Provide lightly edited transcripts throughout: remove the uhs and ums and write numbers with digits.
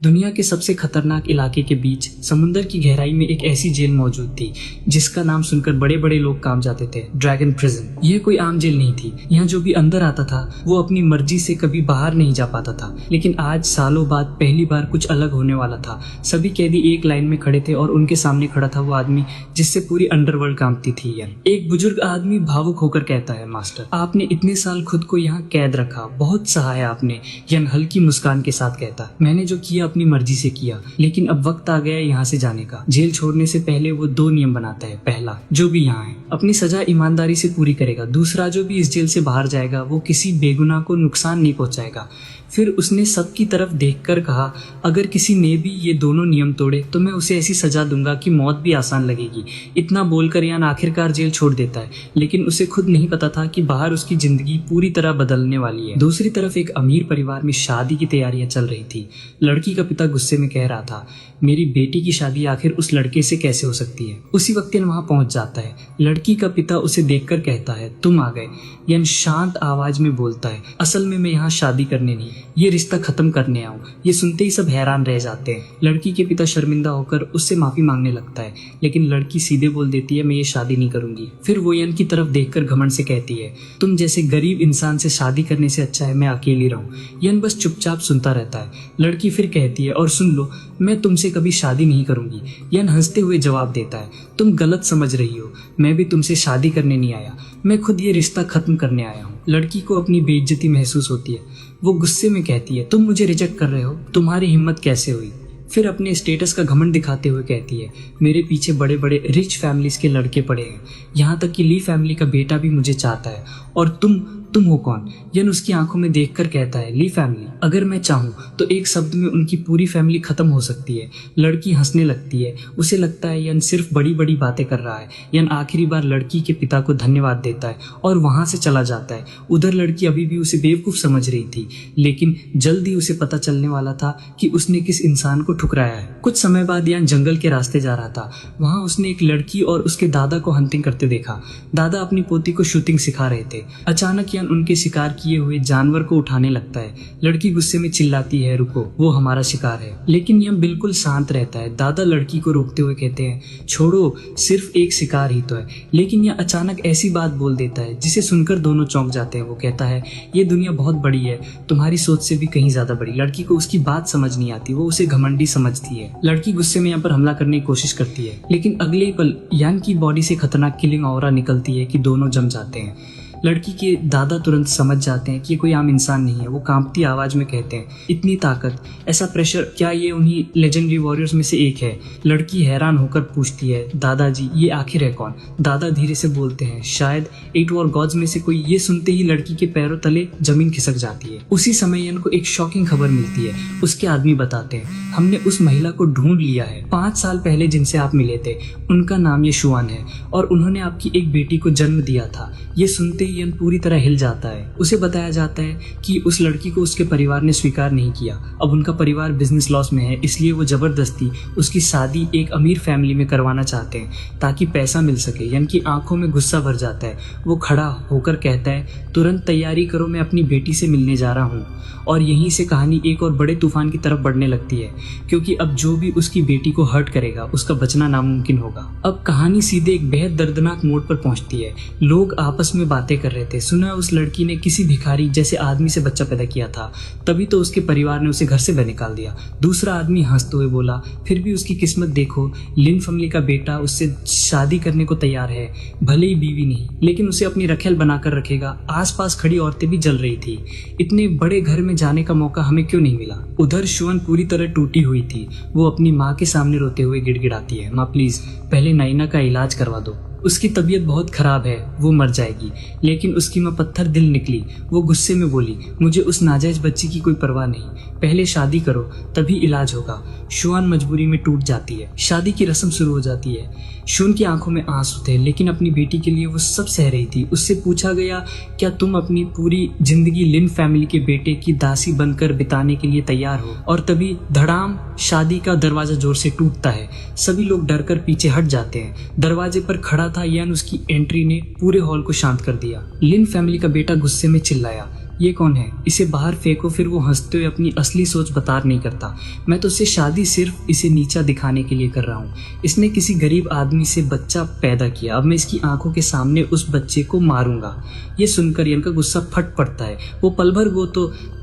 दुनिया के सबसे खतरनाक इलाके के बीच समुद्र की गहराई में एक ऐसी जेल मौजूद थी जिसका नाम सुनकर बड़े बड़े लोग कांप जाते थे, ड्रैगन प्रिजन। यह कोई आम जेल नहीं थी। यहाँ जो भी अंदर आता था वो अपनी मर्जी से कभी बाहर नहीं जा पाता था। लेकिन आज सालों बाद पहली बार कुछ अलग होने वाला था। सभी कैदी एक लाइन में खड़े थे और उनके सामने खड़ा था वो आदमी जिससे पूरी अंडरवर्ल्ड कांपती थी। एक बुजुर्ग आदमी भावुक होकर कहता है, मास्टर आपने इतने साल खुद को यहाँ कैद रखा, बहुत सहा है आपने। यन हल्की मुस्कान के साथ कहता, मैंने जो किया अपनी मर्जी से किया, लेकिन अब वक्त आ गया यहाँ से जाने का। जेल छोड़ने से पहले वो 2 नियम बनाता है। पहला, जो भी यहाँ है अपनी सजा ईमानदारी से पूरी करेगा। दूसरा, जो भी इस जेल से बाहर जाएगा वो किसी बेगुनाह को नुकसान नहीं पहुंचाएगा। फिर उसने सबकी तरफ देखकर कहा, अगर किसी ने भी ये दोनों नियम तोड़े तो मैं उसे ऐसी सजा दूंगा कि मौत भी आसान लगेगी। इतना बोलकर यान आखिरकार जेल छोड़ देता है, लेकिन उसे खुद नहीं पता था कि बाहर उसकी जिंदगी पूरी तरह बदलने वाली है। दूसरी तरफ एक अमीर परिवार में शादी की तैयारियां चल रही थी। लड़की का पिता गुस्से में कह रहा था, मेरी बेटी की शादी आखिर उस लड़के से कैसे हो सकती है। उसी वक्त यन वहां पहुंच जाता है। लड़की का पिता उसे देखकर कहता है, तुम आ गए। यन शांत आवाज में बोलता है, असल में मैं यहाँ शादी करने नहीं, ये रिश्ता खत्म करने आऊं। ये सुनते ही सब हैरान रह जाते हैं। लड़की के पिता शर्मिंदा होकर उससे माफी मांगने लगता है, लेकिन लड़की सीधे बोल देती है, मैं ये शादी नहीं करूंगी। फिर वो यन की तरफ देखकर घमंड से कहती है, तुम जैसे गरीब इंसान से शादी करने से अच्छा है मैं अकेली रहूं। यन बस चुपचाप सुनता रहता है। लड़की फिर कहती है, और सुन लो, मैं तुमसे कभी शादी नहीं करूंगी। यन हंसते हुए जवाब देता है, तुम गलत समझ रही हो, मैं भी तुमसे शादी करने नहीं आया, मैं खुद ये रिश्ता खत्म करने आया हूँ। लड़की को अपनी बेइज्जती महसूस होती है। वो गुस्से में कहती है, तुम मुझे रिजेक्ट कर रहे हो, तुम्हारी हिम्मत कैसे हुई। फिर अपने स्टेटस का घमंड दिखाते हुए कहती है, मेरे पीछे बड़े बड़े रिच फैमिलीज के लड़के पड़े हैं, यहाँ तक कि ली फैमिली का बेटा भी मुझे चाहता है, और तुम हो कौन। यन उसकी आंखों में देखकर कहता है, ली फैमिली, अगर मैं चाहूं तो एक शब्द में उनकी पूरी फैमिली खत्म हो सकती है। लड़की हंसने लगती है। उसे लगता है यन सिर्फ बड़ी बड़ी बातें कर रहा है। यन आखिरी बार लड़की के पिता को धन्यवाद देता है और वहां से चला जाता है। उधर लड़की अभी भी उसे बेवकूफ समझ रही थी, लेकिन जल्दी उसे पता चलने वाला था कि उसने किस इंसान को ठुकराया है। कुछ समय बाद यन जंगल के रास्ते जा रहा था। वहां उसने एक लड़की और उसके दादा को हंटिंग करते देखा। दादा अपनी पोती को शूटिंग सिखा रहे थे। अचानक उनके शिकार किए हुए जानवर को उठाने लगता है। लड़की गुस्से में चिल्लाती है, रुको, वो हमारा शिकार है। लेकिन यह बिल्कुल शांत रहता है। दादा लड़की को रोकते हुए कहते हैं, छोड़ो, सिर्फ एक शिकार ही तो है। लेकिन यह अचानक ऐसी बात बोल देता है जिसे सुनकर दोनों चौंक जाते हैं। वो कहता है, ये दुनिया बहुत बड़ी है, तुम्हारी सोच से भी कहीं ज्यादा बड़ी। लड़की को उसकी बात समझ नहीं आती, वो उसे घमंडी समझती है। लड़की गुस्से में यहाँ पर हमला करने की कोशिश करती है, लेकिन अगले ही पल यान की बॉडी से खतरनाक किलिंग ऑरा निकलती है कि दोनों जम जाते हैं। लड़की के दादा तुरंत समझ जाते हैं कि ये कोई आम इंसान नहीं है। वो कांपती आवाज में कहते हैं, इतनी ताकत, ऐसा प्रेशर, क्या ये उन्हीं लेजेंडरी वॉरियर्स में से एक है। लड़की हैरान होकर पूछती है, दादाजी ये आखिर है कौन। दादा धीरे से बोलते हैं, शायद 8 और गॉड्स में से कोई। ये सुनते ही लड़की के पैरों तले जमीन खिसक जाती है। उसी समय इनको एक शॉकिंग खबर मिलती है। उसके आदमी बताते हैं, हमने उस महिला को ढूंढ लिया है। 5 साल पहले जिनसे आप मिले थे, उनका नाम यशुआन है और उन्होंने आपकी एक बेटी को जन्म दिया था। ये सुनते यन पूरी तरह हिल जाता है। उसे बताया जाता है कि उस लड़की को उसके परिवार ने स्वीकार नहीं किया। अब उनका परिवार बिजनेस लॉस में है, इसलिए वो जबरदस्ती उसकी शादी एक अमीर फैमिली में करवाना चाहते हैं ताकि पैसा मिल सके। यन की आंखों में गुस्सा भर जाता है। वो खड़ा होकर कहता है, तुरंत तैयारी करो, मैं अपनी बेटी से मिलने जा रहा हूँ। और यहीं से कहानी एक और बड़े तूफान की तरफ बढ़ने लगती है, क्योंकि अब जो भी उसकी बेटी को हर्ट करेगा उसका बचना नामुमकिन होगा। अब कहानी सीधे एक बेहद दर्दनाक मोड़ पर पहुंचती है। लोग आपस में बातें कर रहे थे। सुना उस लड़की ने किसी भिखारी जैसे आदमी से बच्चा पैदा किया था, तभी तो उसके परिवार ने उसे घर से बाहर निकाल दिया। दूसरा आदमी हंसते हुए बोला, फिर भी उसकी किस्मत देखो, लिन फैमिली का बेटा उससे शादी करने को तैयार है, भले ही बीवी नहीं, लेकिन उसे अपनी रखेल बनाकर रखेगा। आसपास खड़ी औरतें भी जल रही थी। इतने बड़े घर में जाने का मौका हमें क्यों नहीं मिला। उधर शुअन पूरी तरह टूटी हुई थी। वो अपनी माँ के सामने रोते हुए गिड़गिड़ाती है, माँ प्लीज पहले नाइना का इलाज करवा दो, उसकी तबीयत बहुत खराब है, वो मर जाएगी। लेकिन उसकी माँ पत्थर दिल निकली। वो गुस्से में बोली, मुझे उस नाजायज बच्ची की कोई परवाह नहीं, पहले शादी करो तभी इलाज होगा। शुआन मजबूरी में टूट जाती है। शादी की रस्म शुरू हो जाती है। शुन की आंखों में आंसू थे, लेकिन अपनी बेटी के लिए वो सब सह रही थी। उससे पूछा गया, क्या तुम अपनी पूरी जिंदगी लिन फैमिली के बेटे की दासी बनकर बिताने के लिए तैयार हो। और तभी धड़ाम, शादी का दरवाजा जोर से टूटता है। सभी लोग डरकर पीछे हट जाते हैं। दरवाजे पर खड़ा था यान उसकी एंट्री ने पूरे हॉल को शांत कर दिया। लिन फैमिली का बेटा गुस्से में चिल्लाया, ये कौन है, इसे बाहर फेंको। फिर वो हंसते हुए अपनी असली सोच बता नहीं करता। मैं तो उससे शादी सिर्फ इसे नीचा दिखाने के लिए कर रहा हूँ। इसने किसी गरीब आदमी से बच्चा पैदा किया, अब मैं इसकी आंखों के सामने उस बच्चे को मारूंगा। ये सुनकर यन का गुस्सा फट पड़ता है। वो पल भर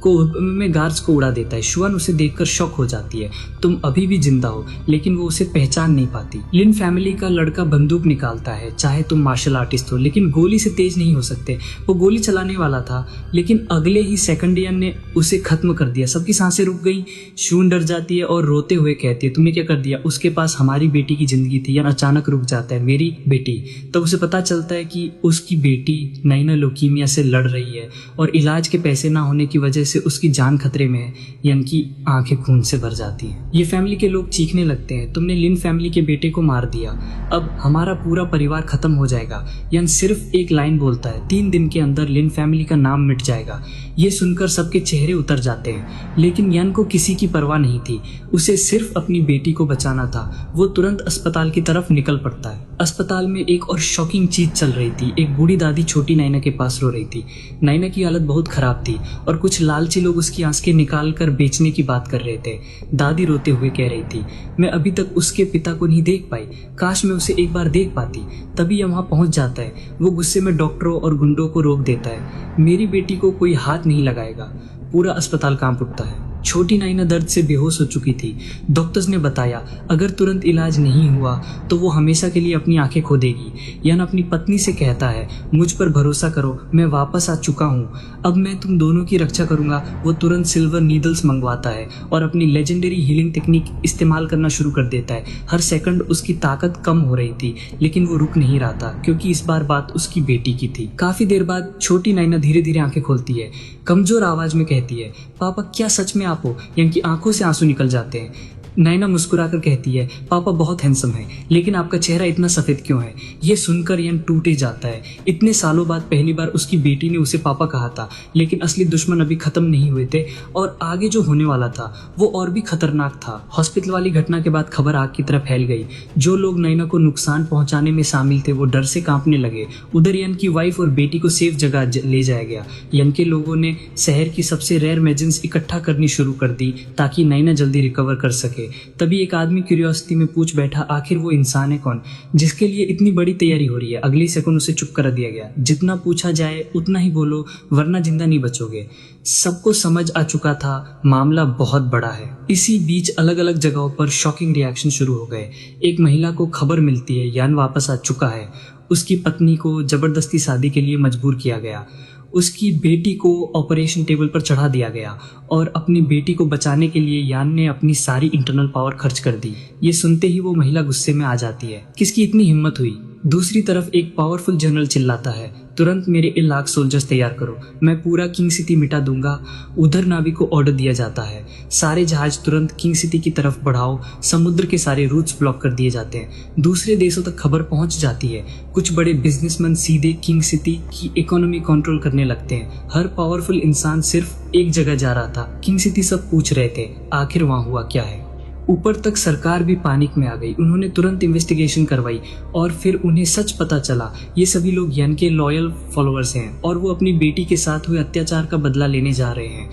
में गार्ड्स को उड़ा देता है। शुआन उसे देखकर शॉक हो जाती है। तुम अभी भी जिंदा हो, लेकिन वो उसे पहचान नहीं पाती। लिन फैमिली का लड़का बंदूक निकालता है। चाहे तुम मार्शल आर्टिस्ट हो, लेकिन गोली से तेज नहीं हो सकते। वो गोली चलाने वाला था, लेकिन अगले ही सेकंड यन ने उसे खत्म कर दिया। सबकी सांसें रुक गई। शून डर जाती है और रोते हुए कहती है, तुमने क्या कर दिया? उसके पास हमारी बेटी की जिंदगी थी। यन अचानक रुक जाता है, मेरी बेटी। तब उसे पता चलता है कि उसकी बेटी नाइना ल्यूकीमिया से लड़ रही है और इलाज के पैसे ना होने की वजह से उसकी जान खतरे में है। यन की आंखें खून से भर जाती हैं। ये फैमिली के लोग चीखने लगते हैं, तुमने लिन फैमिली के बेटे को मार दिया, अब हमारा पूरा परिवार खत्म हो जाएगा। यन सिर्फ एक लाइन बोलता है, 3 दिन के अंदर लिन फैमिली का नाम मिट जाएगा। ये सुनकर सबके चेहरे उतर जाते हैं, लेकिन यन को किसी की परवाह नहीं थी। उसे सिर्फ अपनी बेटी को बचाना था। वो तुरंत अस्पताल की तरफ निकल पड़ता है। अस्पताल में एक और शॉकिंग चीज चल रही थी। एक बूढ़ी दादी छोटी नाइना के पास रो रही थी। नाइना की हालत बहुत खराब थी और कुछ लालची लोग उसकी आंखें निकाल कर बेचने की बात कर रहे थे। दादी रोते हुए कह रही थी, मैं अभी तक उसके पिता को नहीं देख पाई, काश मैं उसे एक बार देख पाती। तभी यह वहां पहुंच जाता है। वो गुस्से में डॉक्टरों और गुंडों को रोक देता है। मेरी बेटी को कोई हाथ नहीं लगाएगा। पूरा अस्पताल कांप उठता है। छोटी नाइना दर्द से बेहोश हो चुकी थी। डॉक्टर्स ने बताया, अगर तुरंत इलाज नहीं हुआ तो वो हमेशा के लिए अपनी आंखें खो देगी। यन अपनी पत्नी से कहता है, मुझ पर भरोसा करो, मैं वापस आ चुका हूँ, अब मैं तुम दोनों की रक्षा करूंगा। वो तुरंत सिल्वर नीडल्स मंगवाता है और अपनी लेजेंडरी हीलिंग टेक्निक इस्तेमाल करना शुरू कर देता है। हर सेकंड उसकी ताकत कम हो रही थी, लेकिन वो रुक नहीं रहा था, क्योंकि इस बार बात उसकी बेटी की थी। काफी देर बाद छोटी नाइना धीरे धीरे आंखें खोलती है। कमजोर आवाज में कहती है, पापा क्या सच में आप हो? यन की आंखों से आंसू निकल जाते हैं। नाइना मुस्कुराकर कहती है, पापा बहुत हैंडसम है, लेकिन आपका चेहरा इतना सफेद क्यों है? ये सुनकर यन टूट ही जाता है। इतने सालों बाद पहली बार उसकी बेटी ने उसे पापा कहा था, लेकिन असली दुश्मन अभी खत्म नहीं हुए थे और आगे जो होने वाला था वो और भी खतरनाक था। हॉस्पिटल वाली घटना के बाद खबर आग की तरह फैल गई। जो लोग नाइना को नुकसान पहुंचाने में शामिल थे वो डर से कांपने लगे। उधर यन की वाइफ और बेटी को सेफ जगह ले जाया गया। यन के लोगों ने शहर की सबसे रेयर मेडिसिन्स इकट्ठा करनी शुरू कर दी ताकि नाइना जल्दी रिकवर कर सके। तभी एक आदमी क्यूरियोसिटी में पूछ बैठा, आखिर वो इंसान है कौन जिसके लिए इतनी बड़ी तैयारी हो रही है? अगली सेकंड उसे चुप कर दिया गया। जितना पूछा जाए उतना ही बोलो, वरना जिंदा नहीं बचोगे। सबको समझ आ चुका था मामला बहुत बड़ा है। इसी बीच अलग अलग जगहों पर शॉकिंग रिएक्शन शुरू हो गए। एक महिला को खबर मिलती है यान वापस आ चुका है। उसकी पत्नी को जबरदस्ती शादी के लिए मजबूर किया गया। उसकी बेटी को ऑपरेशन टेबल पर चढ़ा दिया गया और अपनी बेटी को बचाने के लिए यान ने अपनी सारी इंटरनल पावर खर्च कर दी। ये सुनते ही वो महिला गुस्से में आ जाती है, किसकी इतनी हिम्मत हुई? दूसरी तरफ एक पावरफुल जनरल चिल्लाता है, तुरंत मेरे 1 लाख सोल्जर्स तैयार करो, मैं पूरा किंग सिटी मिटा दूंगा। उधर नाविक को ऑर्डर दिया जाता है, सारे जहाज तुरंत किंग सिटी की तरफ बढ़ाओ। समुद्र के सारे रूट्स ब्लॉक कर दिए जाते हैं। दूसरे देशों तक खबर पहुंच जाती है। कुछ बड़े बिजनेसमैन सीधे किंग सिटी की इकोनॉमी कंट्रोल करने लगते हैं। हर पावरफुल इंसान सिर्फ एक जगह जा रहा था, किंग सिटी। सब पूछ रहे थे आखिर वहां हुआ क्या है। ऊपर तक सरकार भी पैनिक में आ गई। उन्होंने तुरंत इन्वेस्टिगेशन करवाई और फिर उन्हें सच पता चला ये सभी लोग यन के लॉयल फॉलोअर्स हैं और वो अपनी बेटी के साथ हुए अत्याचार का बदला लेने जा रहे हैं।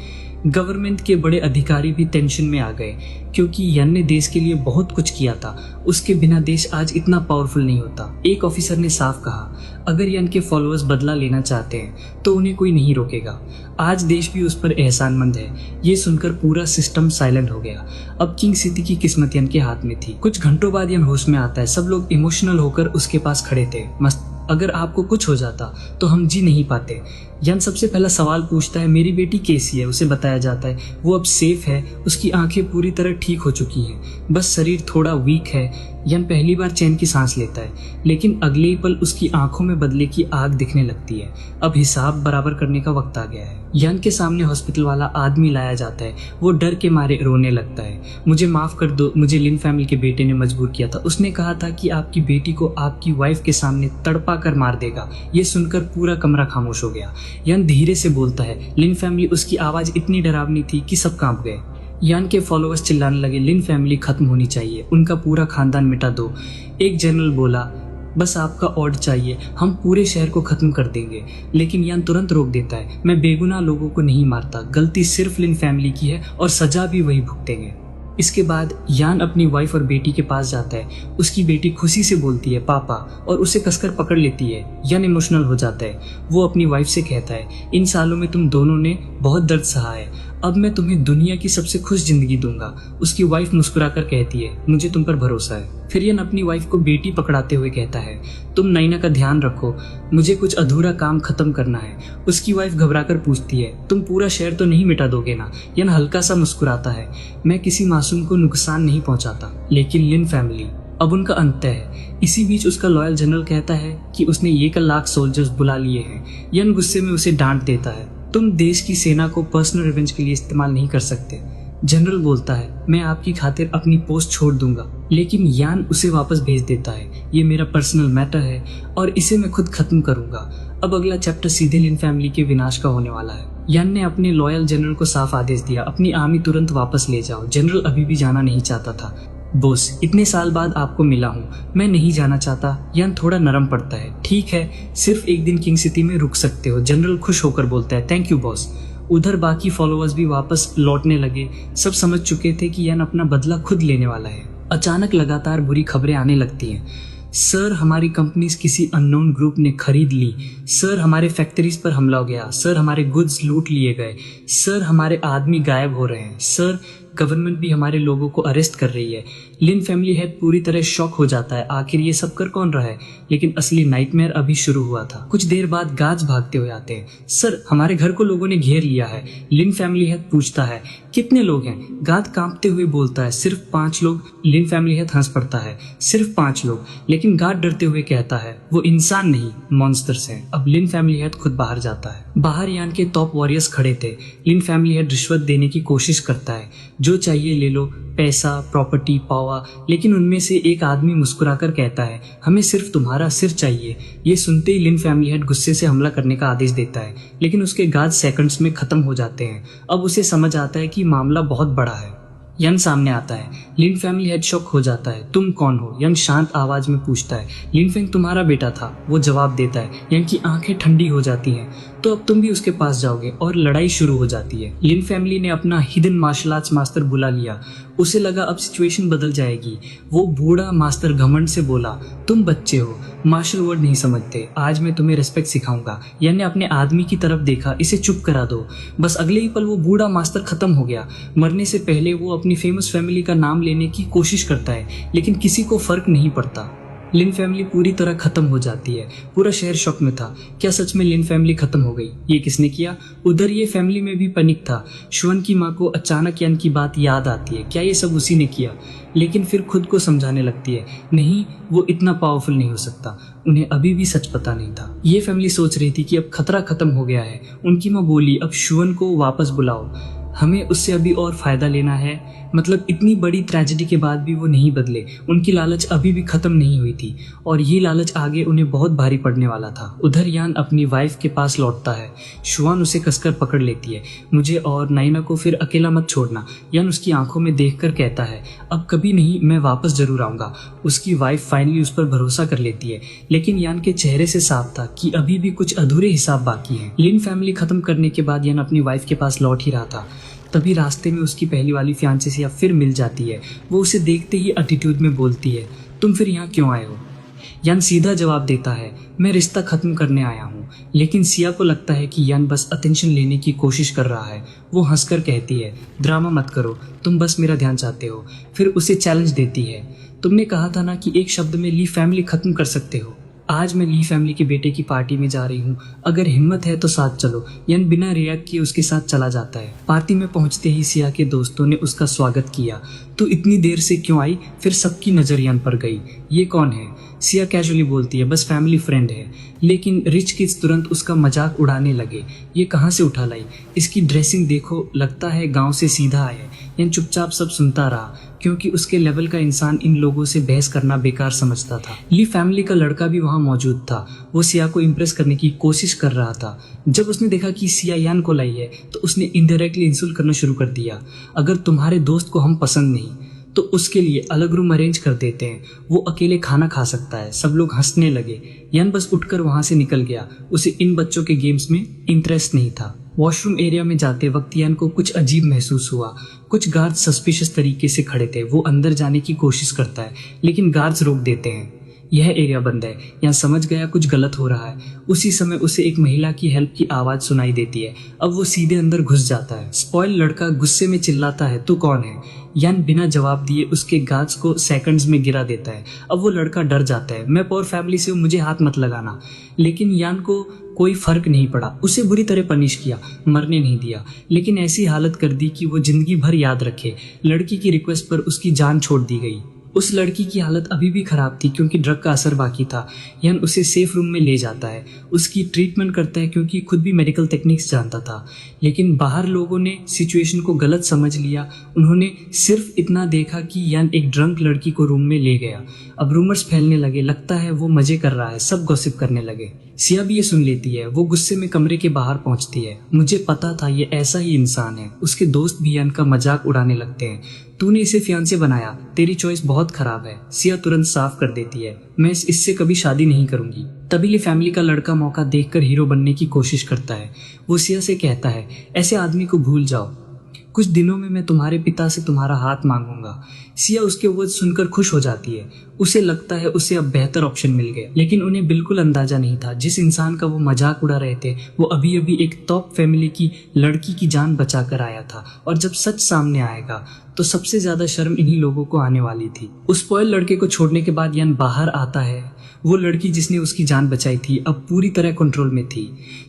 गवर्नमेंट के बड़े अधिकारी भी टेंशन में आ गए, क्योंकि यन ने देश के लिए बहुत कुछ किया था। उसके बिना देश आज इतना पावरफुल नहीं होता। एक ऑफिसर ने साफ कहा, अगर यन के फॉलोअर्स बदला लेना चाहते हैं तो उन्हें कोई नहीं रोकेगा। आज देश भी उस पर एहसानमंद है। ये सुनकर पूरा सिस्टम साइलेंट हो गया। अब किंग सिटी की किस्मत यन के हाथ में थी। कुछ घंटों बाद यन होश में आता है। सब लोग इमोशनल होकर उसके पास खड़े थे। मस्त, अगर आपको कुछ हो जाता तो हम जी नहीं पाते। यन सबसे पहला सवाल पूछता है, मेरी बेटी कैसी है? उसे बताया जाता है वो अब सेफ है, उसकी आंखें पूरी तरह ठीक हो चुकी हैं, बस शरीर थोड़ा वीक है। यन पहली बार चैन की सांस लेता है, लेकिन अगले ही पल उसकी आंखों में बदले की आग दिखने लगती है। अब हिसाब बराबर करने का वक्त आ गया है। यन के सामने हॉस्पिटल वाला आदमी लाया जाता है। वो डर के मारे रोने लगता है, मुझे माफ कर दो, मुझे लिन फैमिली के बेटे ने मजबूर किया था। उसने कहा था कि आपकी बेटी को आपकी वाइफ के सामने तड़पा कर मार देगा। ये सुनकर पूरा कमरा खामोश हो गया। यन धीरे से बोलता है, लिन फैमिली। उसकी आवाज इतनी डरावनी थी कि सब कांप गए। यान के फॉलोअर्स चिल्लाने लगे, लिन फैमिली खत्म होनी चाहिए, उनका पूरा खानदान मिटा दो। एक जनरल बोला, बस आपका ऑर्डर चाहिए, हम पूरे शहर को खत्म कर देंगे। लेकिन यान तुरंत रोक देता है, मैं बेगुनाह लोगों को नहीं मारता, गलती सिर्फ लिन फैमिली की है और सजा भी वही भुगतेंगे। इसके बाद यान अपनी वाइफ और बेटी के पास जाता है। उसकी बेटी खुशी से बोलती है पापा और उसे कसकर पकड़ लेती है। यान इमोशनल हो जाता है। वो अपनी वाइफ से कहता है, इन सालों में तुम दोनों ने बहुत दर्द सहा है, अब मैं तुम्हें दुनिया की सबसे खुश जिंदगी दूंगा। उसकी वाइफ मुस्कुराकर कहती है, मुझे तुम पर भरोसा है। फिर यान अपनी वाइफ को बेटी पकड़ाते हुए कहता है, तुम नैना का ध्यान रखो, मुझे कुछ अधूरा काम खत्म करना है। उसकी वाइफ घबराकर पूछती है, तुम पूरा शहर तो नहीं मिटा दोगे ना? यान हल्का सा मुस्कुराता है, मैं किसी मासूम को नुकसान नहीं पहुंचाता। लेकिन लिन फैमिली, अब उनका अंत है। इसी बीच उसका लॉयल जनरल कहता है कि उसने ये लाख सोल्जर्स बुला लिए हैं। यान गुस्से में उसे डांट देता है, तुम देश की सेना को पर्सनल रिवेंज के लिए इस्तेमाल नहीं कर सकते। जनरल बोलता है, मैं आपकी खातिर अपनी पोस्ट छोड़ दूंगा। लेकिन यान उसे वापस भेज देता है, ये मेरा पर्सनल मैटर है और इसे मैं खुद खत्म करूंगा। अब अगला चैप्टर सीधे लिन फैमिली के विनाश का होने वाला है। यान ने अपने लॉयल जनरल को साफ आदेश दिया, अपनी आर्मी तुरंत वापस ले जाओ। जनरल अभी भी जाना नहीं चाहता था। बॉस, इतने साल बाद आपको मिला हूँ, मैं नहीं जाना चाहता। यान थोड़ा नरम पड़ता है, ठीक है, सिर्फ एक दिन किंग सिटी में रुक सकते हो। जनरल खुश होकर बोलता है, थैंक यू बॉस। उधर बाकी फॉलोअर्स भी वापस लौटने लगे। सब समझ चुके थे कि यान अपना बदला खुद लेने वाला है। अचानक लगातार बुरी खबरें आने लगती हैं। सर, हमारी कंपनीज किसी अननोन ग्रुप ने खरीद ली। सर, हमारे फैक्ट्रीज पर हमला हो गया। सर, हमारे गुड्स लूट लिए गए। सर, हमारे आदमी गायब हो रहे हैं। सर, गवर्नमेंट भी हमारे लोगों को अरेस्ट कर रही है। लिन फैमिली हेड पूरी तरह शॉक हो जाता है, आखिर ये सब कर कौन रहा है? लेकिन असली नाइटमेयर अभी शुरू हुआ था। कुछ देर बाद गार्ड्स भागते हुए आते हैं। सर, हमारे घर को लोगों ने घेर लिया है। लिन फैमिली हेड पूछता है, कितने लोग हैं? गार्ड कांपते हुए बोलता है, सिर्फ 5 लोग। लिन फैमिली हेड हंस पड़ता है, सिर्फ 5 लोग? लेकिन गार्ड डरते हुए कहता है, वो इंसान नहीं, मॉन्स्टर्स हैं। अब लिन फैमिली हेड खुद बाहर जाता है। बाहर यान के टॉप वॉरियर्स खड़े थे। लिन फैमिली हेड रिश्वत देने की कोशिश करता है, जो चाहिए ले लो, पैसा, प्रॉपर्टी, पावर। लेकिन उनमें से एक आदमी मुस्कुराकर कहता है, हमें सिर्फ तुम्हारा सिर चाहिए। ये सुनते ही लिन फैमिली हेड गुस्से से हमला करने का आदेश देता है, लेकिन उसके गार्ड सेकंड्स में खत्म हो जाते हैं। अब उसे समझ आता है कि मामला बहुत बड़ा है। यन सामने आता है। लिन फैमिली हेड शॉक हो जाता है, तुम कौन हो? यन शांत आवाज में पूछता है। लिन फेंग तुम्हारा बेटा था, वो जवाब देता है। यन की आंखें ठंडी हो जाती हैं, तो अब तुम भी उसके पास जाओगे और लड़ाई शुरू हो जाती है। लिन फैमिली ने अपना हिडन मार्शल आर्ट्स मास्टर बुला लिया। उसे लगा अब सिचुएशन बदल जाएगी। वो बूढ़ा मास्टर घमंड से बोला, तुम बच्चे हो, मार्शल वर्ड नहीं समझते, आज मैं तुम्हें रिस्पेक्ट सिखाऊंगा। यान ने अपने आदमी की तरफ देखा, इसे चुप करा दो। बस अगले ही पल वो बूढ़ा मास्टर खत्म हो गया। मरने से पहले वो अपनी फेमस फैमिली का नाम लेने की कोशिश करता है, लेकिन किसी को फर्क नहीं पड़ता। लिन फैमिली पूरी तरह खत्म हो जाती है। पूरा शहर शॉक में था। क्या सच में लिन फैमिली खत्म हो गई? ये किसने किया? उधर ये फैमिली में भी पैनिक था। शुअन की माँ को अचानक यान की बात याद आती है, क्या ये सब उसी ने किया? लेकिन फिर खुद को समझाने लगती है, नहीं, वो इतना पावरफुल नहीं हो सकता। उन्हें अभी भी सच पता नहीं था। ये फैमिली सोच रही थी कि अब खतरा खत्म हो गया है। उनकी माँ बोली, अब शुअन को वापस बुलाओ, हमें उससे अभी और फायदा लेना है। मतलब इतनी बड़ी ट्रेजेडी के बाद भी वो नहीं बदले। उनकी लालच अभी भी खत्म नहीं हुई थी और ये लालच आगे उन्हें बहुत भारी पड़ने वाला था। उधर यान अपनी वाइफ के पास लौटता है। शुआन उसे कसकर पकड़ लेती है, मुझे और नाइना को फिर अकेला मत छोड़ना। यान उसकी आंखों में देखकर कहता है, अब कभी नहीं, मैं वापस जरूर आऊंगा। उसकी वाइफ फाइनली उस पर भरोसा कर लेती है, लेकिन यान के चेहरे से साफ था कि अभी भी कुछ अधूरे हिसाब बाकी हैं। लिन फैमिली खत्म करने के बाद यान अपनी वाइफ के पास लौट ही रहा था, तभी रास्ते में उसकी पहली वाली फियांसे सिया फिर मिल जाती है। वो उसे देखते ही एटीट्यूड में बोलती है, तुम फिर यहाँ क्यों आए हो? यान सीधा जवाब देता है, मैं रिश्ता खत्म करने आया हूँ। लेकिन सिया को लगता है कि यान बस अटेंशन लेने की कोशिश कर रहा है। वो हंसकर कहती है, ड्रामा मत करो, तुम बस मेरा ध्यान चाहते हो। फिर उसे चैलेंज देती है, तुमने कहा था ना कि एक शब्द में ली फैमिली खत्म कर सकते हो। आज मैं ली फैमिली के बेटे की पार्टी में जा रही हूँ, अगर हिम्मत है तो साथ चलो। यान बिना रिएक्ट किए उसके साथ चला जाता है। पार्टी में पहुंचते ही सिया के दोस्तों ने उसका स्वागत किया। तो इतनी देर से क्यों आई? फिर सबकी नजर यान पर गई। ये कौन है? सिया कैजुअली बोलती है, बस फैमिली फ्रेंड है। लेकिन रिच किड्स तुरंत उसका मजाक उड़ाने लगे, ये कहाँ से उठा लाई? इसकी ड्रेसिंग देखो, लगता है गाँव से सीधा आया है। यान चुपचाप सब सुनता रहा, क्योंकि उसके लेवल का इंसान इन लोगों से बहस करना बेकार समझता था। ली फैमिली का लड़का भी वहां मौजूद था। वो सिया को इम्प्रेस करने की कोशिश कर रहा था। जब उसने देखा कि सिया यान को लाई है, तो उसने इनडायरेक्टली इंसल्ट करना शुरू कर दिया। अगर तुम्हारे दोस्त को हम पसंद नहीं तो उसके लिए अलग रूम अरेंज कर देते हैं, वो अकेले खाना खा सकता है। सब लोग हंसने लगे। यान बस उठकर वहां से निकल गया, उसे इन बच्चों के गेम्स में इंटरेस्ट नहीं था। वॉशरूम एरिया में जाते वक्त यान को कुछ अजीब महसूस हुआ। कुछ गार्ड्स सस्पिशियस तरीके से खड़े थे। वो अंदर जाने की कोशिश करता है लेकिन गार्ड्स रोक देते हैं। यह एरिया बंद है। यहाँ समझ गया कुछ गलत हो रहा है। उसी समय उसे एक महिला की हेल्प की आवाज सुनाई देती है। अब वो सीधे अंदर घुस जाता है। स्पॉइल लड़का गुस्से में चिल्लाता है, तू कौन है? यान बिना जवाब दिए उसके गार्ड्स को सेकंड्स में गिरा देता है। अब वो लड़का डर जाता है, मैं पुअर फैमिली से हूँ, मुझे हाथ मत लगाना। लेकिन यान को कोई फर्क नहीं पड़ा। उसे बुरी तरह पनिश किया, मरने नहीं दिया, लेकिन ऐसी हालत कर दी कि वो जिंदगी भर याद रखे। लड़की की रिक्वेस्ट पर उसकी जान छोड़ दी गई। उस लड़की की हालत अभी भी खराब थी क्योंकि ड्रग का असर बाकी था। यान उसे सेफ रूम में ले जाता है, उसकी ट्रीटमेंट करता है क्योंकि खुद भी मेडिकल टेक्निक्स जानता था। लेकिन बाहर लोगों ने सिचुएशन को गलत समझ लिया। उन्होंने सिर्फ इतना देखा कि यान एक ड्रंक लड़की को रूम में ले गया। अब रूमर्स फैलने लगे, लगता है वो मजे कर रहा है, सब गॉसिप करने लगे। सिया भी ये सुन लेती है। वो गुस्से में कमरे के बाहर पहुंचती है। मुझे पता था ये ऐसा ही इंसान है। उसके दोस्त भी यान का मजाक उड़ाने लगते हैं। तूने इसे फियांसे बनाया, तेरी चॉइस बहुत खराब है। सिया तुरंत साफ कर देती है, मैं इससे कभी शादी नहीं करूंगी। तभी ली फैमिली का लड़का मौका देखकर हीरो बनने की कोशिश करता है। वो सिया से कहता है, ऐसे आदमी को भूल जाओ, कुछ दिनों में मैं तुम्हारे पिता से तुम्हारा हाथ मांगूंगा। सिया उसके वर्ड सुनकर खुश हो जाती है। उसे लगता है उसे अब बेहतर ऑप्शन मिल गए। लेकिन उन्हें बिल्कुल अंदाजा नहीं था जिस इंसान का वो मजाक उड़ा रहे थे वो अभी अभी एक टॉप फैमिली की लड़की की जान बचा कर आया था। और जब सच सामने आएगा तो सबसे ज्यादा शर्म इन्हीं लोगों को आने वाली थी। उस स्पॉइल लड़के को छोड़ने के बाद यान बाहर आता है। वो लड़की जिसने उसकी जान बचाई थी अब पूरी तरह कंट्रोल में थी।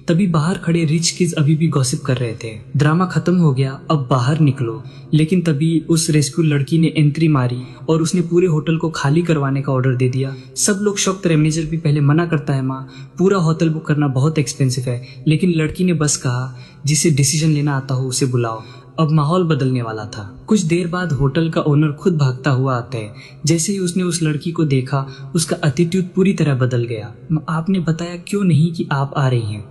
तभी बाहर खड़े रिच किड्स अभी भी गॉसिप कर रहे थे। ड्रामा खत्म हो गया, अब बाहर निकलो। लेकिन तभी उस रेस्क्यू लड़की ने एंट्री मारी और उसने पूरे होटल को खाली करवाने का ऑर्डर दे दिया। सब लोग शॉक्ड थे। मैनेजर भी पहले मना करता है, माँ पूरा होटल बुक करना बहुत एक्सपेंसिव है। लेकिन लड़की ने बस कहा, जिसे डिसीजन लेना आता हो उसे बुलाओ। अब माहौल बदलने वाला था। कुछ देर बाद होटल का ओनर खुद भागता हुआ आता है। जैसे ही उसने उस लड़की को देखा उसका एटीट्यूड पूरी तरह बदल गया। आपने बताया क्यों नहीं कि आप आ रही हैं?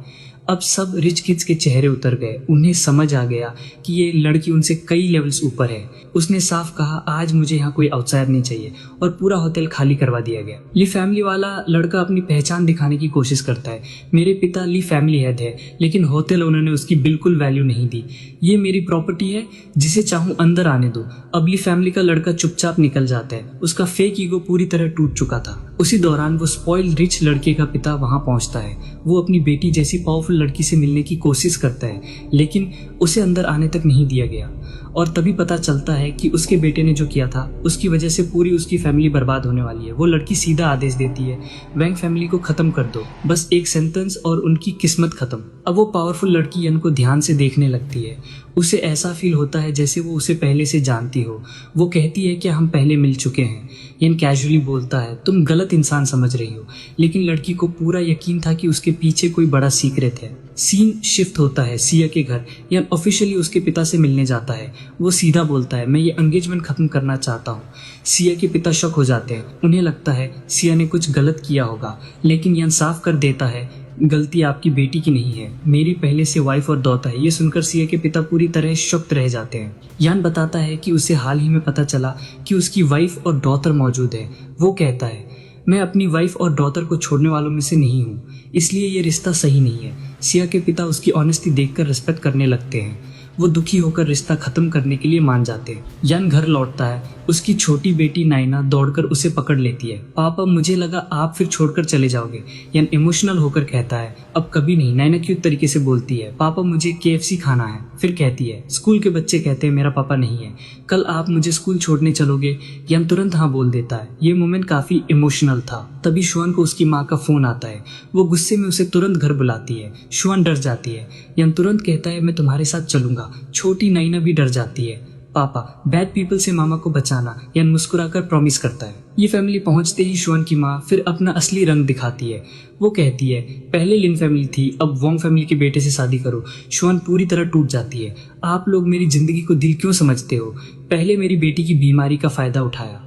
अब सब रिच किड्स के चेहरे उतर गए। उन्हें समझ आ गया कि ये लड़की उनसे कई लेवल्स ऊपर है। उसने साफ कहा, आज मुझे यहाँ कोई आउटसाइडर नहीं चाहिए, और पूरा होटल खाली करवा दिया गया। ली फैमिली वाला लड़का अपनी पहचान दिखाने की कोशिश करता है। मेरे पिता ली फैमिली हेड है, लेकिन होटल उन्होंने उसकी बिल्कुल वैल्यू नहीं दी। ये मेरी प्रॉपर्टी है, जिसे चाहूँ अंदर आने दो। अब ली फैमिली का लड़का चुपचाप निकल जाता है। उसका फेक ईगो पूरी तरह टूट चुका था। उसी दौरान वो स्पॉइल्ड रिच लड़के का पिता वहां पहुंचता है। वो अपनी बेटी जैसी पावरफुल लड़की से मिलने की कोशिश करता है, लेकिन उसे अंदर आने तक नहीं दिया गया। और तभी पता चलता है कि उसके बेटे ने जो किया था उसकी वजह से पूरी उसकी फैमिली बर्बाद होने वाली है। वो लड़की सीधा आदेश देती है, वैंग फैमिली को खत्म कर दो, बस एक सेंटेंस और उनकी किस्मत खत्म। अब वो पावरफुल लड़की यन को ध्यान से देखने लगती है। उसे ऐसा फील होता है जैसे वो उसे पहले से जानती हो। वो कहती है कि हम पहले मिल चुके हैं। यन कैजुअली बोलता है, तुम गलत इंसान समझ रही हो। लेकिन लड़की को पूरा यकीन था कि उसके पीछे कोई बड़ा सीक्रेट है। सीन शिफ्ट होता है सिया के घर। यन ऑफिशियली उसके पिता से मिलने जाता है। वो सीधा बोलता है, मैं ये एंगेजमेंट खत्म करना चाहता हूँ। सिया के पिता शक हो जाते हैं। उन्हें लगता है सिया ने कुछ गलत किया होगा, लेकिन यन साफ कर देता है, गलती आपकी बेटी की नहीं है, मेरी पहले से वाइफ और डॉटर है। ये सुनकर सिया के पिता पूरी तरह शॉक्ड रह जाते हैं। यान बताता है कि उसे हाल ही में पता चला कि उसकी वाइफ और डॉटर मौजूद है। वो कहता है, मैं अपनी वाइफ और डॉटर को छोड़ने वालों में से नहीं हूँ, इसलिए ये रिश्ता सही नहीं है। सिया के पिता उसकी ऑनेस्टी देखकर रिस्पेक्ट करने लगते हैं। वो दुखी होकर रिश्ता खत्म करने के लिए मान जाते हैं। यान घर लौटता है। उसकी छोटी बेटी नाइना दौड़कर उसे पकड़ लेती है। पापा, मुझे लगा आप फिर छोड़कर चले जाओगे। यान इमोशनल होकर कहता है, अब कभी नहीं। नाइना क्यूट तरीके से बोलती है, पापा मुझे KFC खाना है। फिर कहती है, स्कूल के बच्चे कहते हैं मेरा पापा नहीं है, कल आप मुझे स्कूल छोड़ने चलोगे? यान तुरंत हाँ बोल देता है। ये मोमेंट काफी इमोशनल था। तभी शुआन को उसकी माँ का फोन आता है। वो गुस्से में उसे तुरंत घर बुलाती है। शुआन डर जाती है। यान तुरंत कहता है, मैं तुम्हारे साथ चलूंगा। छोटी नाइना भी डर जाती है। पापा, बैड पीपल से मामा को बचाना। यान मुस्कुराकर प्रॉमिस करता है। ये फैमिली पहुंचते ही शुआन की माँ फिर अपना असली रंग दिखाती है। वो कहती है, पहले लिन फैमिली थी, अब वोंग फैमिली के बेटे से शादी करो। शुआन पूरी तरह टूट जाती है। आप लोग मेरी जिंदगी को दिल क्यों समझते हो? पहले मेरी बेटी की बीमारी का फायदा उठाया,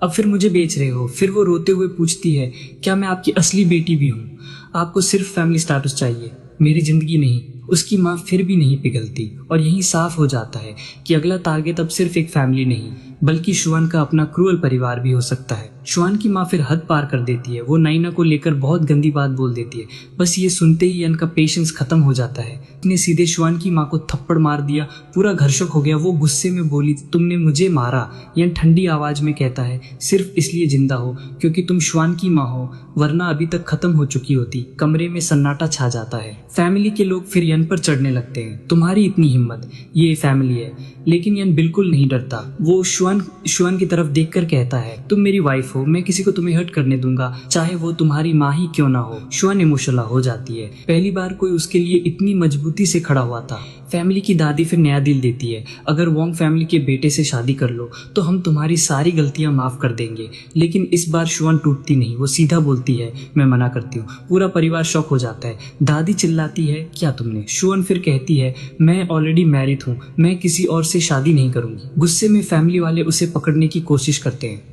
अब फिर मुझे बेच रहे हो। फिर वो रोते हुए पूछती है, क्या मैं आपकी असली बेटी भी हूँ? आपको सिर्फ फैमिली स्टेटस चाहिए, मेरी जिंदगी नहीं। उसकी माँ फिर भी नहीं पिघलती और यही साफ हो जाता है कि अगला टारगेट अब सिर्फ एक फैमिली नहीं बल्कि शुआन का अपना क्रूअल परिवार भी हो सकता है। शुआन की माँ फिर हद पार कर देती है। वो नाइना को लेकर बहुत गंदी बात बोल देती है। बस ये सुनते ही यन का पेशेंस खत्म हो जाता है। उसने सीधे शुआन की माँ को थप्पड़ मार दिया। पूरा घर शॉक हो गया। वो गुस्से में बोली, तुमने मुझे मारा। यन ठंडी आवाज में कहता है, सिर्फ इसलिए जिंदा हो क्योंकि तुम शुआन की माँ हो, वरना अभी तक खत्म हो चुकी होती। कमरे में सन्नाटा छा जाता है। फैमिली के लोग फिर यन पर चढ़ने लगते हैं। तुम्हारी इतनी हिम्मत, ये फैमिली है। लेकिन यन बिल्कुल नहीं डरता। वो शुआन की तरफ देखकर कहता है, तुम मेरी वाइफ हो, मैं किसी को तुम्हें हर्ट करने दूंगा, चाहे वो तुम्हारी माँ ही क्यों ना हो। शुआन इमोशनल हो जाती है। पहली बार कोई उसके लिए इतनी मजबूती से खड़ा हुआ था। फैमिली की दादी फिर नया दिल देती है, अगर वोंग फैमिली के बेटे से शादी कर लो तो हम तुम्हारी सारी गलतियां माफ कर देंगे। लेकिन इस बार शुआन टूटती नहीं। वो सीधा बोलती है, मैं मना करती हूँ। पूरा परिवार शॉक हो जाता है। दादी चिल्लाती है, क्या तुमने? शुआन फिर कहती है, मैं ऑलरेडी मैरिड हूँ, मैं किसी और से शादी नहीं करूंगी। गुस्से में फैमिली वाले उसे पकड़ने की कोशिश करते हैं।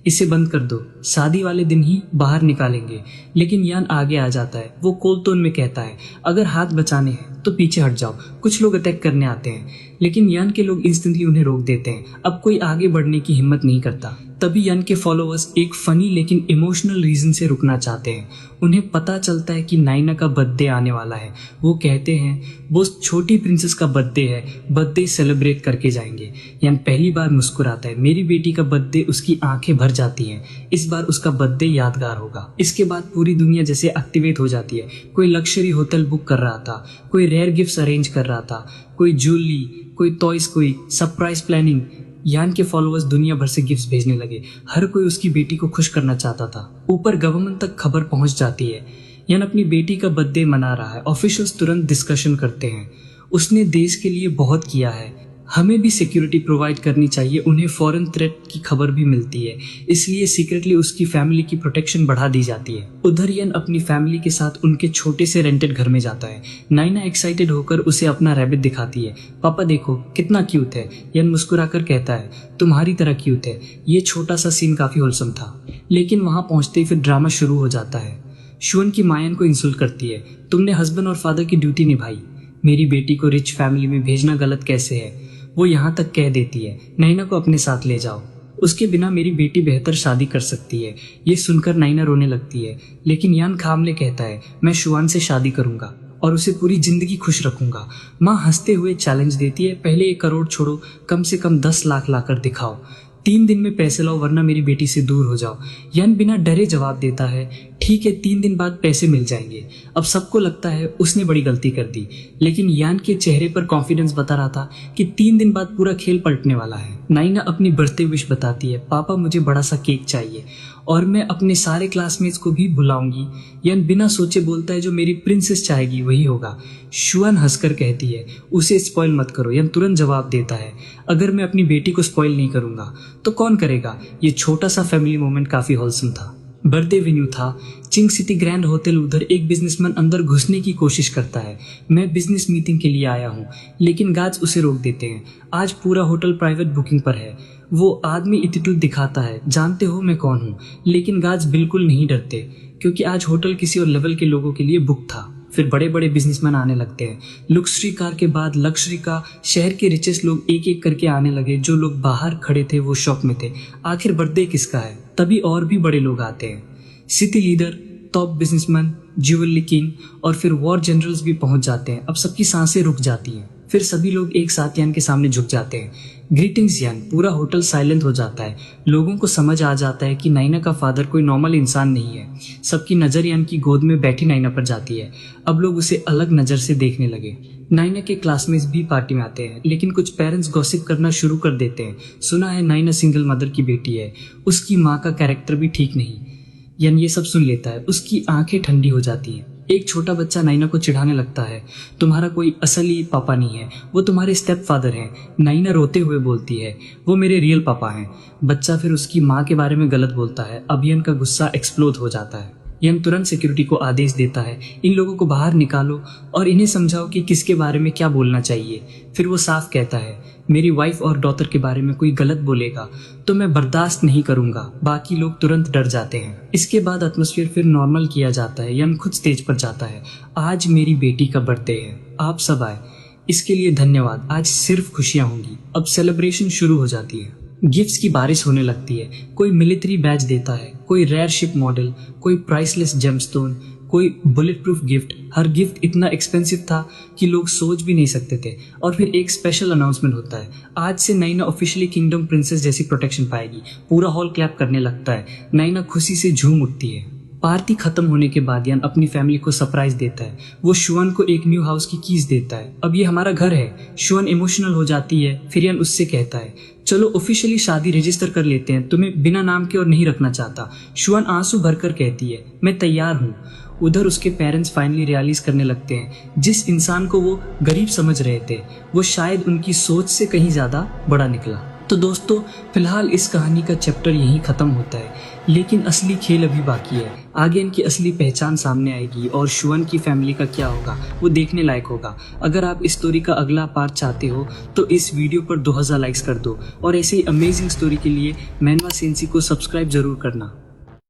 इसे बंद कर दो, शादी वाले दिन ही बाहर निकालेंगे। लेकिन यान आगे आ जाता है। वो कोल्ड टोन में कहता है, अगर हाथ बचाने हैं तो पीछे हट जाओ, कुछ लोग अटैक करने आते हैं। लेकिन यान के लोग इंस्टेंटली उन्हें रोक देते हैं। अब कोई आगे बढ़ने की हिम्मत नहीं करता। तभी यान के फॉलोअर्स एक फनी लेकिन इमोशनल रीजन से रुकना चाहते हैं। उन्हें पता चलता है कि नाइना का बर्थडे आने वाला है। वो कहते हैं, वो छोटी प्रिंसेस का बर्थडे है, बर्थडे सेलिब्रेट करके जाएंगे। यान पहली बार मुस्कुराता है। मेरी बेटी का बर्थडे, उसकी आंखें भर जाती हैं। इस बार उसका बर्थडे यादगार होगा। इसके बाद पूरी दुनिया जैसे एक्टिवेट हो जाती है। कोई लग्जरी होटल बुक कर रहा था, कोई रेयर गिफ्ट्स अरेंज कर रहा था, कोई ज्वेलरी, कोई टॉयज, कोई सरप्राइज प्लानिंग। यान के फॉलोअर्स दुनिया भर से गिफ्ट्स भेजने लगे। हर कोई उसकी बेटी को खुश करना चाहता था। ऊपर गवर्नमेंट तक खबर पहुंच जाती है, यान अपनी बेटी का बर्थडे मना रहा है। ऑफिशियल्स तुरंत डिस्कशन करते हैं, उसने देश के लिए बहुत किया है, हमें भी सिक्योरिटी प्रोवाइड करनी चाहिए। उन्हें फॉरेन थ्रेट की खबर भी मिलती है, इसलिए सीक्रेटली उसकी फैमिली की प्रोटेक्शन बढ़ा दी जाती है। उधर यन अपनी फैमिली के साथ उनके छोटे से रेंटेड घर में जाता है। नाइना एक्साइटेड होकर उसे अपना रैबिट दिखाती है। पापा देखो कितना क्यूट है। यन मुस्कुराकर कहता है, तुम्हारी तरह क्यूट है। ये छोटा सा सीन काफी होलसम था। लेकिन वहां पहुंचते ही फिर ड्रामा शुरू हो जाता है। शुआन की मायन को इंसल्ट करती है, तुमने हस्बैंड और फादर की ड्यूटी निभाई, मेरी बेटी को रिच फैमिली में भेजना गलत कैसे है। वो यहाँ तक कह देती है, नाइना को अपने साथ ले जाओ, उसके बिना मेरी बेटी बेहतर शादी कर सकती है। ये सुनकर नाइना रोने लगती है। लेकिन यान खामले कहता है, मैं शुआन से शादी करूंगा और उसे पूरी जिंदगी खुश रखूंगा। माँ हंसते हुए चैलेंज देती है, पहले 1 करोड़ छोड़ो, कम से कम 10 लाख लाकर दिखाओ। 3 दिन में पैसे लाओ, वरना मेरी बेटी से दूर हो जाओ। यान बिना डरे जवाब देता है, ठीक है 3 दिन बाद पैसे मिल जाएंगे। अब सबको लगता है उसने बड़ी गलती कर दी। लेकिन यान के चेहरे पर कॉन्फिडेंस बता रहा था कि 3 दिन बाद पूरा खेल पलटने वाला है। नाइना अपनी बर्थडे विश बताती है, पापा मुझे बड़ा सा केक चाहिए और मैं अपने सारे क्लासमेट्स को भी बुलाऊंगी। यान बिना सोचे बोलता है, जो मेरी प्रिंसेस चाहेगी वही होगा। शुआन हंसकर कहती है, उसे स्पॉइल मत करो। यान तुरंत जवाब देता है, अगर मैं अपनी बेटी को स्पॉइल नहीं करूंगा तो कौन करेगा। ये छोटा सा फैमिली मोमेंट काफी होलसम था। बर्थडे वेन्यू था चिंग सिटी ग्रैंड होटल। उधर एक बिजनेसमैन अंदर घुसने की कोशिश करता है। मैं बिजनेस मीटिंग के लिए आया हूँ, लेकिन गार्ड्स उसे रोक देते हैं। आज पूरा होटल प्राइवेट बुकिंग पर है। वो आदमी एटीट्यूड दिखाता है, जानते हो मैं कौन हूँ। लेकिन गार्ड्स बिल्कुल नहीं डरते क्योंकि आज होटल किसी और लेवल के लोगों के लिए बुक था। फिर बड़े बड़े बिजनेसमैन आने लगते हैं। लग्जरी कार के बाद लग्जरी का शहर के रिचेस्ट लोग एक एक करके आने लगे। जो लोग बाहर खड़े थे वो शॉक में थे, आखिर बर्थडे किसका है। तभी और भी बड़े लोग आते हैं। City leader, top businessman, jewellery king और फिर वॉर जनरल्स भी पहुंच जाते हैं। अब सबकी सांसें रुक जाती हैं। फिर सभी लोग एक साथ यान के सामने झुक जाते हैं। ग्रीटिंग्स यान। पूरा होटल साइलेंट हो जाता है। लोगों को समझ आ जाता है कि नाइना का फादर कोई नॉर्मल इंसान नहीं है। सबकी नजर यान की गोद में बैठी नाइना पर जाती है। अब लोग उसे अलग नजर से देखने लगे। नाइना के क्लासमेट्स भी पार्टी में आते हैं, लेकिन कुछ पेरेंट्स गॉसिप करना शुरू कर देते हैं। सुना है नाइना सिंगल मदर की बेटी है, उसकी माँ का कैरेक्टर भी ठीक नहीं। यान ये सब सुन लेता है। उसकी आंखें ठंडी हो जाती हैं। एक छोटा बच्चा नाइना को चिढ़ाने लगता है, तुम्हारा कोई असली पापा नहीं है, वो तुम्हारे स्टेप फादर हैं। नाइना रोते हुए बोलती है, वो मेरे रियल पापा हैं। बच्चा फिर उसकी माँ के बारे में गलत बोलता है। अब यन का गुस्सा एक्सप्लोड हो जाता है। यन तुरंत सिक्योरिटी को आदेश देता है, इन लोगों को बाहर निकालो और इन्हें समझाओ कि किसके बारे में क्या बोलना चाहिए। फिर वो साफ कहता है, मेरी वाइफ और डॉटर के बारे में कोई गलत बोलेगा तो मैं बर्दाश्त नहीं करूंगा। बाकी लोग तुरंत डर जाते हैं। इसके बाद एटमॉस्फेयर फिर नॉर्मल किया जाता है। यन खुद स्टेज पर जाता है, आज मेरी बेटी का बर्थडे है, आप सब आए, इसके लिए धन्यवाद। आज सिर्फ खुशियां होंगी। अब सेलिब्रेशन शुरू हो जाती है। गिफ्ट्स की बारिश होने लगती है। कोई मिलिट्री बैज देता है, कोई रेयर शिप मॉडल, कोई प्राइसलेस जेमस्टोन, कोई बुलेट प्रूफ गिफ्ट। हर गिफ्ट इतना एक्सपेंसिव था कि लोग सोच भी नहीं सकते थे। और फिर एक स्पेशल अनाउंसमेंट होता है, आज से नैना ऑफिशियली किंगडम प्रिंसेस जैसी प्रोटेक्शन पाएगी। पूरा हॉल क्लैप करने लगता है। नैना खुशी से झूम उठती है। पार्टी खत्म होने के बाद यान अपनी फैमिली को सरप्राइज देता है। वो शुअन को एक न्यू हाउस की कीज देता है। अब ये हमारा घर है। शुअन इमोशनल हो जाती है। फिर यान उससे कहता है, चलो ऑफिशियली शादी रजिस्टर कर लेते हैं, तुम्हें बिना नाम के और नहीं रखना चाहता। शुअन आंसू भरकर कहती है, मैं तैयार हूँ। उधर उसके पेरेंट्स फाइनली रियलाइज करने लगते हैं, जिस इंसान को वो गरीब समझ रहे थे वो शायद उनकी सोच से कहीं ज्यादा बड़ा निकला। तो दोस्तों, फिलहाल इस कहानी का चैप्टर यहीं खत्म होता है, लेकिन असली खेल अभी बाकी है। आगे इनकी असली पहचान सामने आएगी और शुअन की फैमिली का क्या होगा वो देखने लायक होगा। अगर आप इस स्टोरी का अगला पार्ट चाहते हो तो इस वीडियो पर 2000 लाइक्स कर दो और ऐसे ही अमेजिंग स्टोरी के लिए मैनवा सेंसी को सब्सक्राइब जरूर करना।